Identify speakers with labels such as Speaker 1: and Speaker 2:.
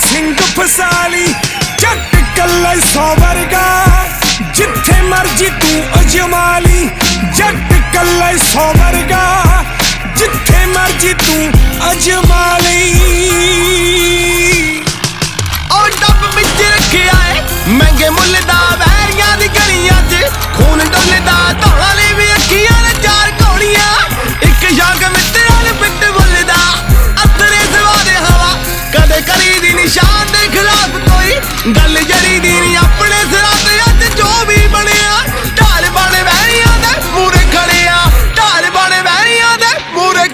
Speaker 1: ਸਿੰਘ ਫਸਾਲੀ ਜੱਟ ਕੱਲਾ 100 ਵਰਗਾ ਜਿੱਥੇ ਮਰਜੀ ਤੂੰ ਅਜਮਾਲੀ ਜੱਟ ਕੱਲਾ 100 ਵਰਗਾ ਜਿੱਥੇ ਮਰਜੀ ਤੂੰ ਅਜਮਾਲੀ ਉਹ ਡੱਬ ਵਿੱਚ ਰੱਖਿਆ ਏ ਮਹਿੰਗੇ ਮੁੱਲ ਦਾ ਵੈਰੀਆਂ ਦੀ ਗਲੀਆਂ 'ਚ ਖੂਨ ਡੁੱਲਦਾ ਧੌਲਾਂ ਲਈ ਵੀ ਅੱਖੀਆਂ ਨੇ 4 ਘੋੜੀਆਂ ਇੱਕ ਯੰਗ ਮਿੱਤਰਾਂ ਨੇ ਪਿੱਟ ਬੁੱਲਦਾ ਅਤਰੇ ਸਵਾ ਦੇ ਹਵਾ ਕਦੇ ਕਰੀ ਦੀ ਨਿਸ਼ਾਨ ਦੇ ਖਿਲਾਫ ਕੋਈ ਗੱਲ